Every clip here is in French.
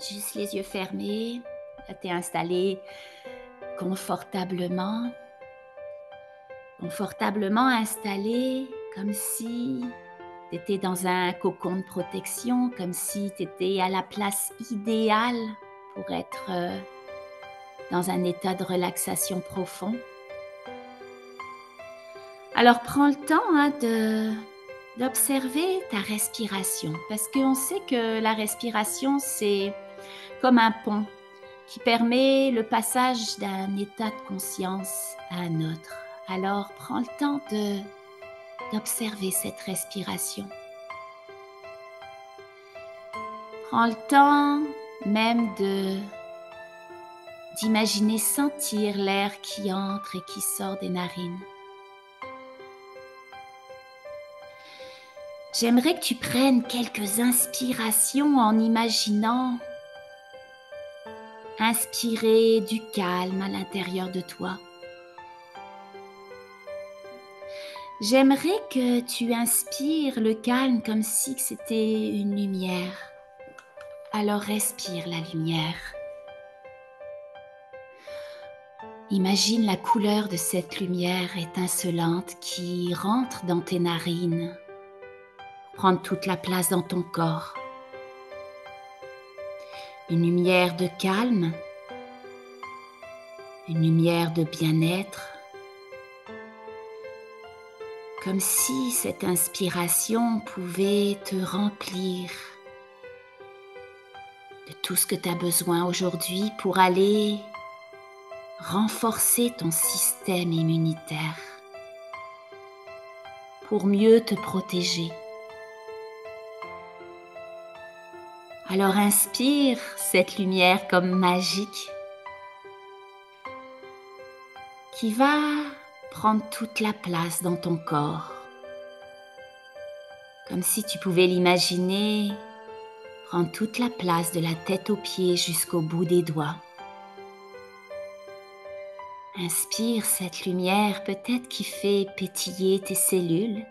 Juste les yeux fermés. Là, t'es installé confortablement. Confortablement installé, comme si t'étais dans un cocon de protection, comme si t'étais à la place idéale pour être dans un état de relaxation profond. Alors prends le temps d'observer ta respiration, parce qu'on sait que la respiration, c'est comme un pont qui permet le passage d'un état de conscience à un autre. Alors, prends le temps d'observer cette respiration. Prends le temps même d'imaginer sentir l'air qui entre et qui sort des narines. J'aimerais que tu prennes quelques inspirations en imaginant inspirer du calme à l'intérieur de toi. J'aimerais que tu inspires le calme comme si c'était une lumière. Alors respire la lumière. Imagine la couleur de cette lumière étincelante qui rentre dans tes narines, prendre toute la place dans ton corps. Une lumière de calme, une lumière de bien-être, comme si cette inspiration pouvait te remplir de tout ce que tu as besoin aujourd'hui pour aller renforcer ton système immunitaire, pour mieux te protéger. Alors inspire cette lumière comme magique qui va prendre toute la place dans ton corps, comme si tu pouvais l'imaginer prendre toute la place de la tête aux pieds jusqu'au bout des doigts. Inspire cette lumière peut-être qui fait pétiller tes cellules,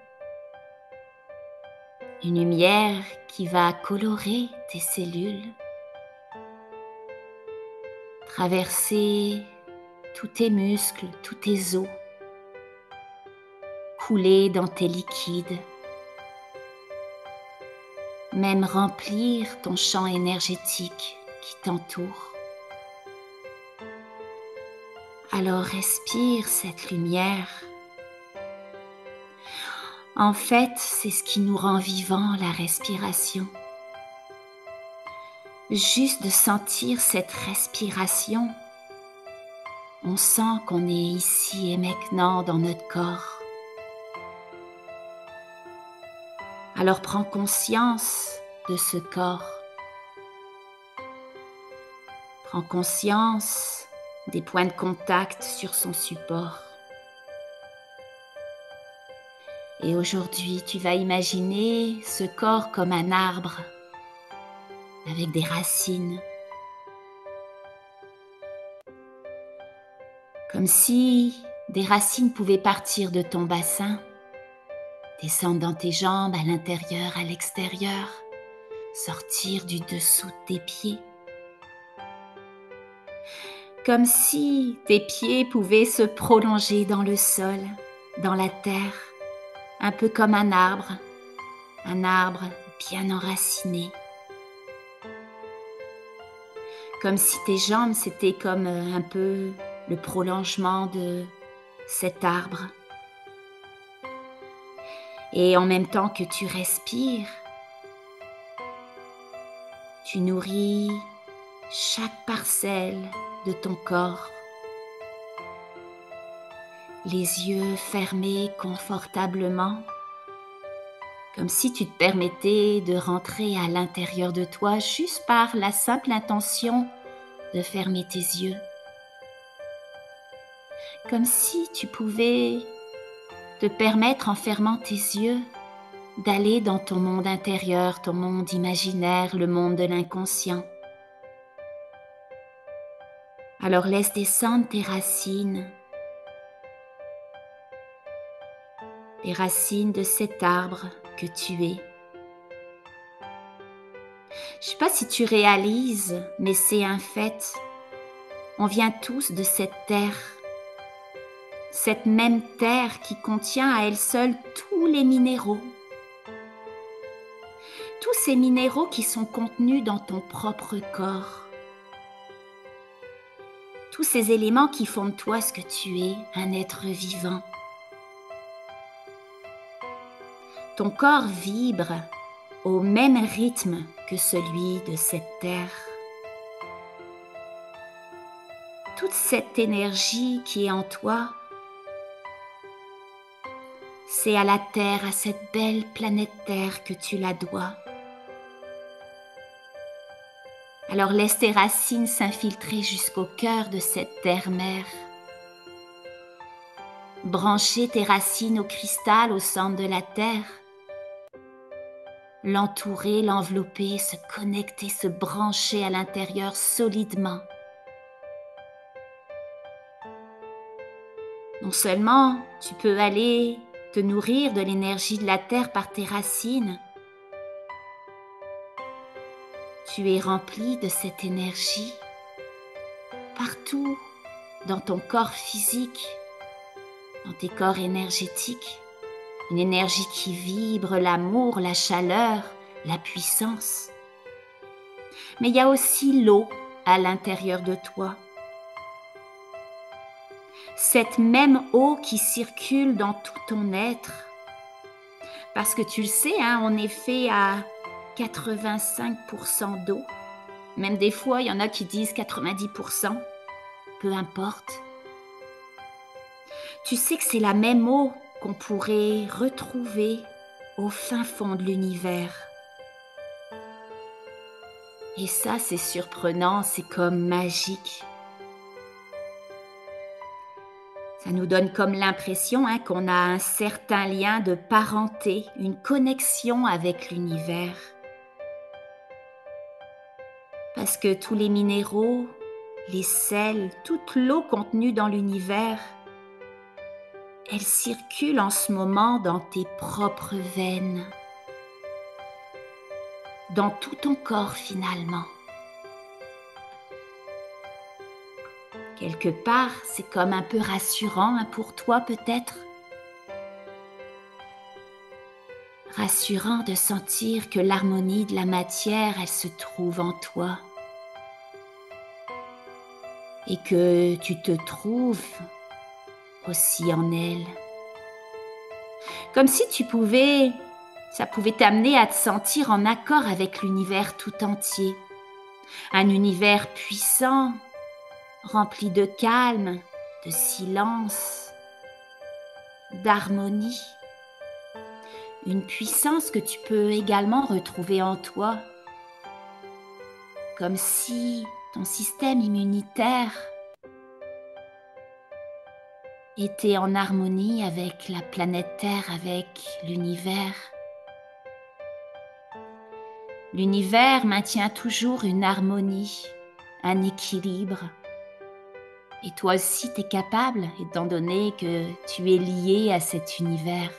une lumière qui va colorer tes cellules, traverser tous tes muscles, tous tes os, couler dans tes liquides, même remplir ton champ énergétique qui t'entoure. Alors respire cette lumière. En fait, c'est ce qui nous rend vivants, la respiration. Juste de sentir cette respiration, on sent qu'on est ici et maintenant dans notre corps. Alors prends conscience de ce corps. Prends conscience des points de contact sur son support. Et aujourd'hui, tu vas imaginer ce corps comme un arbre avec des racines. Comme si des racines pouvaient partir de ton bassin, descendre dans tes jambes, à l'intérieur, à l'extérieur, sortir du dessous de tes pieds. Comme si tes pieds pouvaient se prolonger dans le sol, dans la terre, un peu comme un arbre bien enraciné. Comme si tes jambes, c'était comme un peu le prolongement de cet arbre. Et en même temps que tu respires, tu nourris chaque parcelle de ton corps. Les yeux fermés confortablement, comme si tu te permettais de rentrer à l'intérieur de toi juste par la simple intention de fermer tes yeux. Comme si tu pouvais te permettre, en fermant tes yeux, d'aller dans ton monde intérieur, ton monde imaginaire, le monde de l'inconscient. Alors laisse descendre tes racines, les racines de cet arbre que tu es. Je ne sais pas si tu réalises, mais c'est un fait. On vient tous de cette même terre qui contient à elle seule tous les minéraux. Tous ces minéraux qui sont contenus dans ton propre corps. Tous ces éléments qui font de toi ce que tu es, un être vivant. Ton corps vibre au même rythme que celui de cette terre. Toute cette énergie qui est en toi, c'est à la Terre, à cette belle planète Terre que tu la dois. Alors laisse tes racines s'infiltrer jusqu'au cœur de cette terre-mère. Brancher tes racines au cristal au centre de la Terre. L'entourer, l'envelopper, se connecter, se brancher à l'intérieur solidement. Non seulement tu peux aller te nourrir de l'énergie de la Terre par tes racines, tu es rempli de cette énergie partout dans ton corps physique, dans tes corps énergétiques. Une énergie qui vibre l'amour, la chaleur, la puissance. Mais il y a aussi l'eau à l'intérieur de toi. Cette même eau qui circule dans tout ton être. Parce que tu le sais, on est fait à 85% d'eau. Même des fois, il y en a qui disent 90%. Peu importe. Tu sais que c'est la même eau qu'on pourrait retrouver au fin fond de l'univers. Et ça, c'est surprenant, c'est comme magique. Ça nous donne comme l'impression qu'on a un certain lien de parenté, une connexion avec l'univers. Parce que tous les minéraux, les sels, toute l'eau contenue dans l'univers, elle circule en ce moment dans tes propres veines, dans tout ton corps finalement. Quelque part, c'est comme un peu rassurant pour toi peut-être. Rassurant de sentir que l'harmonie de la matière, elle se trouve en toi. Et que tu te trouves aussi en elle. Comme si ça pouvait t'amener à te sentir en accord avec l'univers tout entier. Un univers puissant, rempli de calme, de silence, d'harmonie. Une puissance que tu peux également retrouver en toi. Comme si ton système immunitaire était en harmonie avec la planète Terre, avec l'univers. L'univers maintient toujours une harmonie, un équilibre. Et toi aussi, tu es capable, étant donné que tu es lié à cet univers.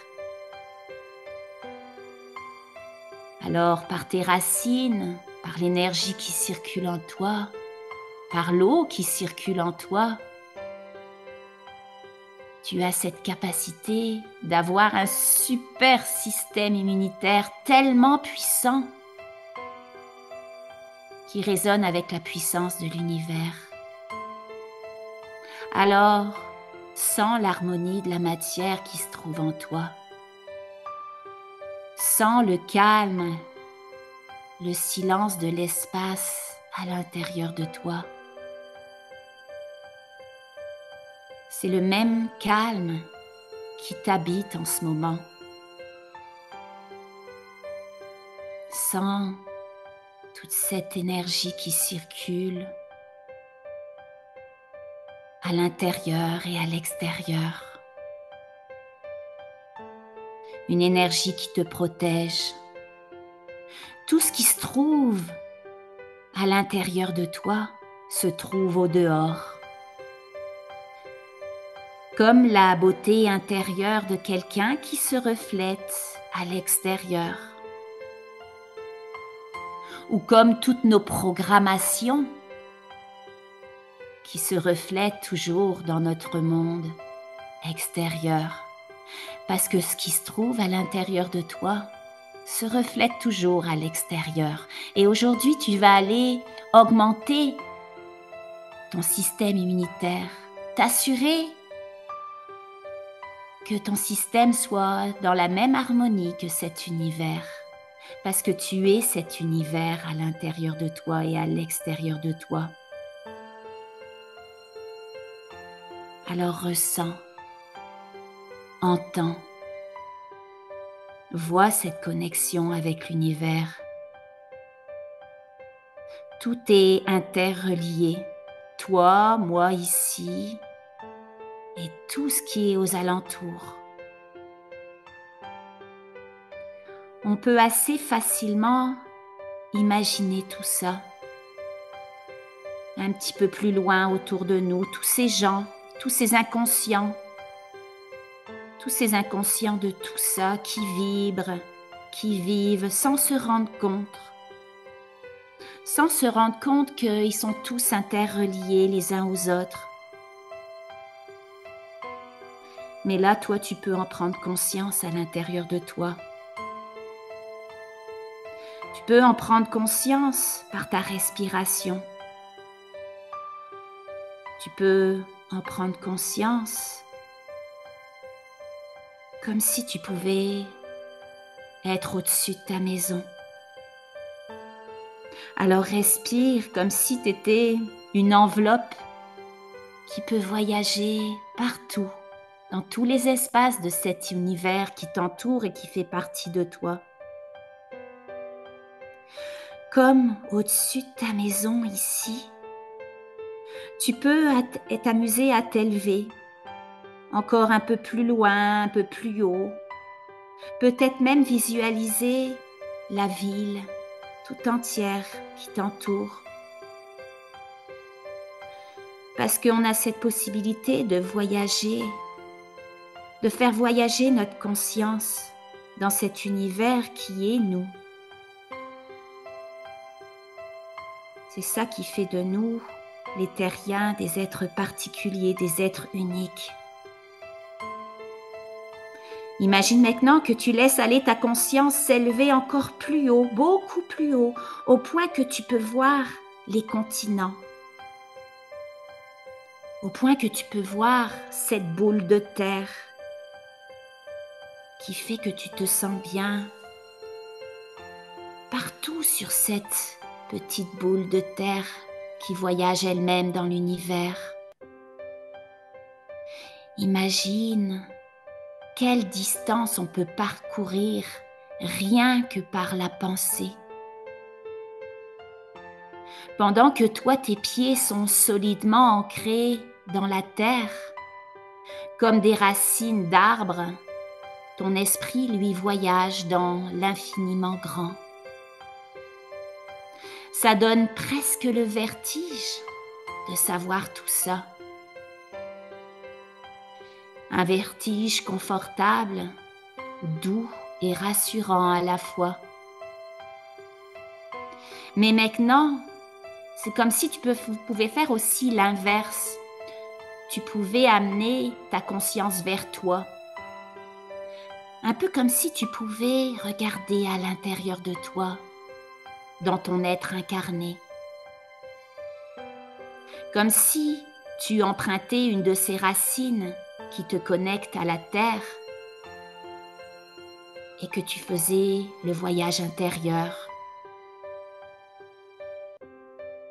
Alors, par tes racines, par l'énergie qui circule en toi, par l'eau qui circule en toi, tu as cette capacité d'avoir un super système immunitaire tellement puissant qui résonne avec la puissance de l'univers. Alors, sens l'harmonie de la matière qui se trouve en toi. Sens le calme, le silence de l'espace à l'intérieur de toi. C'est le même calme qui t'habite en ce moment. Sens toute cette énergie qui circule à l'intérieur et à l'extérieur. Une énergie qui te protège. Tout ce qui se trouve à l'intérieur de toi se trouve au dehors. Comme la beauté intérieure de quelqu'un qui se reflète à l'extérieur. ou comme toutes nos programmations qui se reflètent toujours dans notre monde extérieur. Parce que ce qui se trouve à l'intérieur de toi se reflète toujours à l'extérieur. Et aujourd'hui, tu vas aller augmenter ton système immunitaire, t'assurer que ton système soit dans la même harmonie que cet univers. Parce que tu es cet univers à l'intérieur de toi et à l'extérieur de toi. Alors ressens, entends, vois cette connexion avec l'univers. Tout est interrelié, toi, moi ici, et tout ce qui est aux alentours. On peut assez facilement imaginer tout ça. Un petit peu plus loin autour de nous, tous ces gens, tous ces inconscients de tout ça qui vibrent, qui vivent sans se rendre compte qu'ils sont tous interreliés les uns aux autres. Mais là, toi, tu peux en prendre conscience à l'intérieur de toi. Tu peux en prendre conscience par ta respiration. Tu peux en prendre conscience comme si tu pouvais être au-dessus de ta maison. Alors respire comme si tu étais une enveloppe qui peut voyager partout, dans tous les espaces de cet univers qui t'entoure et qui fait partie de toi. Comme au-dessus de ta maison ici, tu peux t'amuser à t'élever encore un peu plus loin, un peu plus haut. Peut-être même visualiser la ville tout entière qui t'entoure. Parce qu'on a cette possibilité de voyager, de faire voyager notre conscience dans cet univers qui est nous. C'est ça qui fait de nous, les terriens, des êtres particuliers, des êtres uniques. Imagine maintenant que tu laisses aller ta conscience s'élever encore plus haut, beaucoup plus haut, au point que tu peux voir les continents. Au point que tu peux voir cette boule de terre qui fait que tu te sens bien partout sur cette petite boule de terre qui voyage elle-même dans l'univers. Imagine quelle distance on peut parcourir rien que par la pensée. Pendant que toi, tes pieds sont solidement ancrés dans la terre, comme des racines d'arbres, ton esprit, lui, voyage dans l'infiniment grand. Ça donne presque le vertige de savoir tout ça. Un vertige confortable, doux et rassurant à la fois. Mais maintenant, c'est comme si tu pouvais faire aussi l'inverse. Tu pouvais amener ta conscience vers toi. Un peu comme si tu pouvais regarder à l'intérieur de toi, dans ton être incarné. Comme si tu empruntais une de ces racines qui te connectent à la terre et que tu faisais le voyage intérieur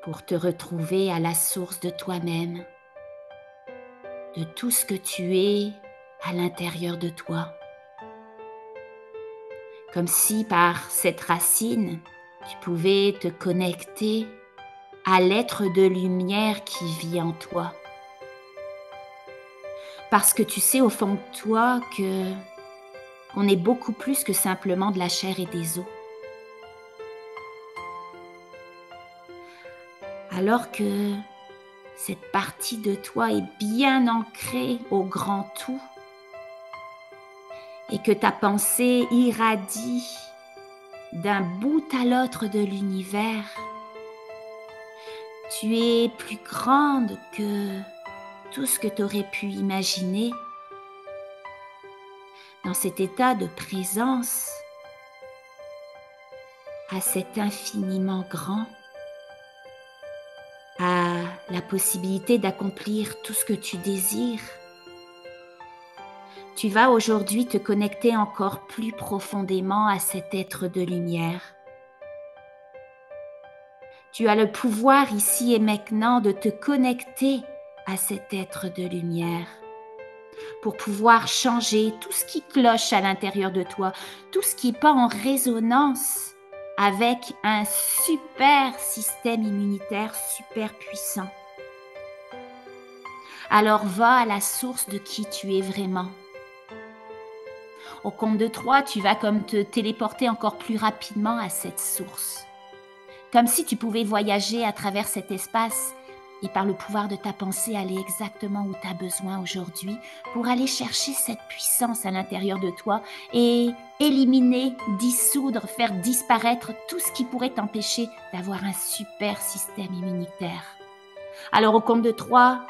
pour te retrouver à la source de toi-même, de tout ce que tu es à l'intérieur de toi. Comme si par cette racine, tu pouvais te connecter à l'être de lumière qui vit en toi. Parce que tu sais au fond de toi qu'on est beaucoup plus que simplement de la chair et des os. Alors que cette partie de toi est bien ancrée au grand tout et que ta pensée irradie d'un bout à l'autre de l'univers. Tu es plus grande que tout ce que tu aurais pu imaginer. Dans cet état de présence, à cet infiniment grand, à la possibilité d'accomplir tout ce que tu désires, tu vas aujourd'hui te connecter encore plus profondément à cet être de lumière. Tu as le pouvoir ici et maintenant de te connecter à cet être de lumière pour pouvoir changer tout ce qui cloche à l'intérieur de toi, tout ce qui n'est pas en résonance avec un super système immunitaire super puissant. Alors va à la source de qui tu es vraiment. Au compte de 3, tu vas comme te téléporter encore plus rapidement à cette source. Comme si tu pouvais voyager à travers cet espace et par le pouvoir de ta pensée aller exactement où tu as besoin aujourd'hui pour aller chercher cette puissance à l'intérieur de toi et éliminer, dissoudre, faire disparaître tout ce qui pourrait t'empêcher d'avoir un super système immunitaire. Alors au compte de 3,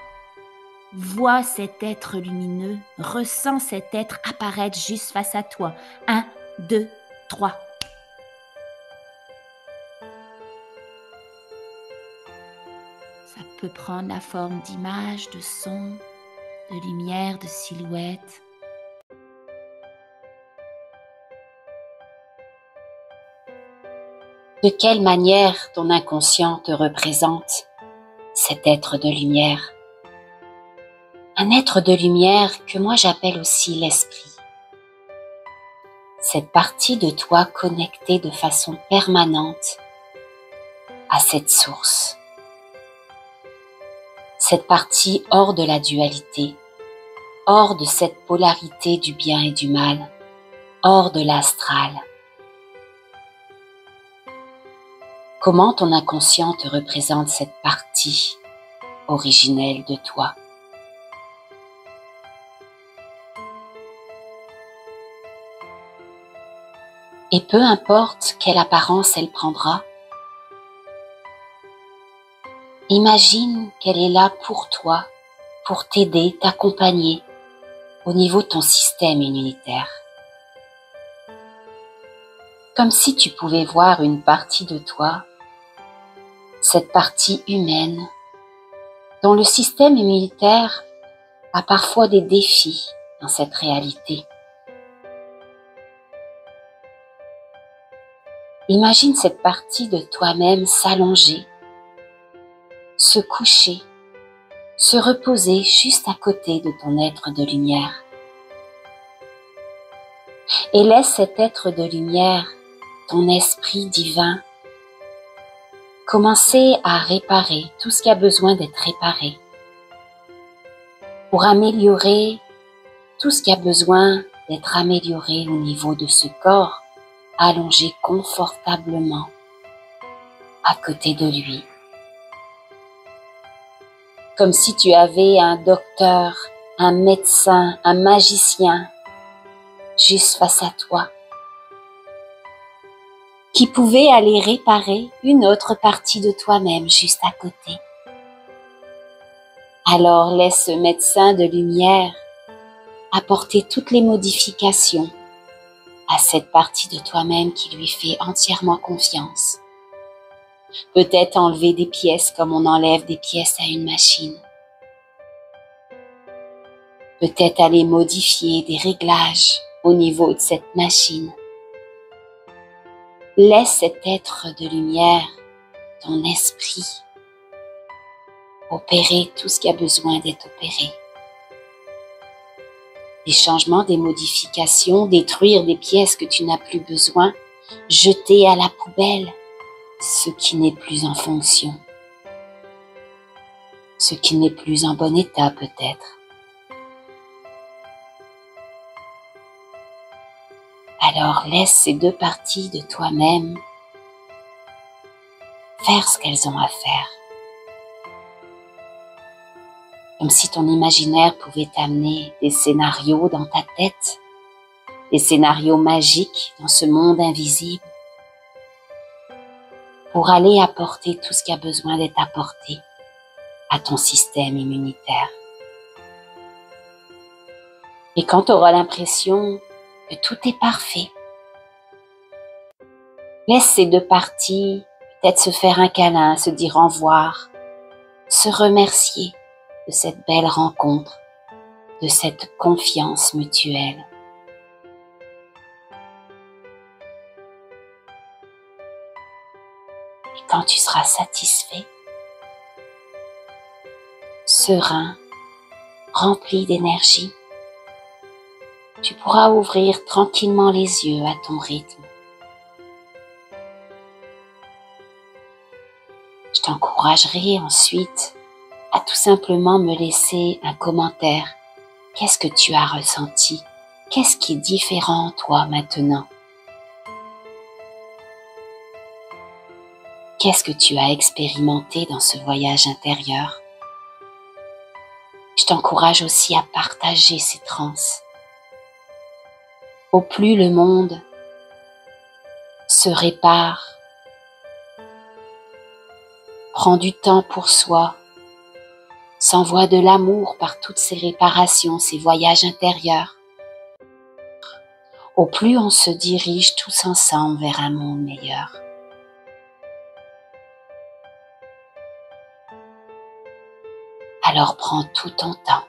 vois cet être lumineux, ressens cet être apparaître juste face à toi. 1, 2, 3. Ça peut prendre la forme d'images, de sons, de lumière, de silhouettes. De quelle manière ton inconscient te représente cet être de lumière? Un être de lumière que moi j'appelle aussi l'esprit. Cette partie de toi connectée de façon permanente à cette source. Cette partie hors de la dualité, hors de cette polarité du bien et du mal, hors de l'astral. Comment ton inconscient te représente cette partie originelle de toi? Et peu importe quelle apparence elle prendra, imagine qu'elle est là pour toi, pour t'aider, t'accompagner au niveau de ton système immunitaire. Comme si tu pouvais voir une partie de toi, cette partie humaine, dont le système immunitaire a parfois des défis dans cette réalité. Imagine cette partie de toi-même s'allonger, se coucher, se reposer juste à côté de ton être de lumière. Et laisse cet être de lumière, ton esprit divin, commencer à réparer tout ce qui a besoin d'être réparé, pour améliorer tout ce qui a besoin d'être amélioré au niveau de ce corps, allongé confortablement à côté de lui. Comme si tu avais un docteur, un médecin, un magicien juste face à toi, qui pouvait aller réparer une autre partie de toi-même juste à côté. Alors laisse ce médecin de lumière apporter toutes les modifications à cette partie de toi-même qui lui fait entièrement confiance. Peut-être enlever des pièces comme on enlève des pièces à une machine. Peut-être aller modifier des réglages au niveau de cette machine. Laisse cet être de lumière, ton esprit, opérer tout ce qui a besoin d'être opéré. Des changements, des modifications, détruire des pièces que tu n'as plus besoin, jeter à la poubelle ce qui n'est plus en fonction, ce qui n'est plus en bon état peut-être. Alors laisse ces deux parties de toi-même faire ce qu'elles ont à faire. Comme si ton imaginaire pouvait t'amener des scénarios dans ta tête, des scénarios magiques dans ce monde invisible, pour aller apporter tout ce qui a besoin d'être apporté à ton système immunitaire. Et quand tu auras l'impression que tout est parfait, laisse ces deux parties peut-être se faire un câlin, se dire au revoir, se remercier de cette belle rencontre, de cette confiance mutuelle. Et quand tu seras satisfait, serein, rempli d'énergie, tu pourras ouvrir tranquillement les yeux à ton rythme. Je t'encouragerai ensuite à tout simplement me laisser un commentaire. Qu'est-ce que tu as ressenti? Qu'est-ce qui est différent, toi, maintenant? Qu'est-ce que tu as expérimenté dans ce voyage intérieur? Je t'encourage aussi à partager ces trans. Au plus le monde se répare, prend du temps pour soi, s'envoie de l'amour par toutes ces réparations, ces voyages intérieurs, au plus on se dirige tous ensemble vers un monde meilleur. Alors prends tout ton temps.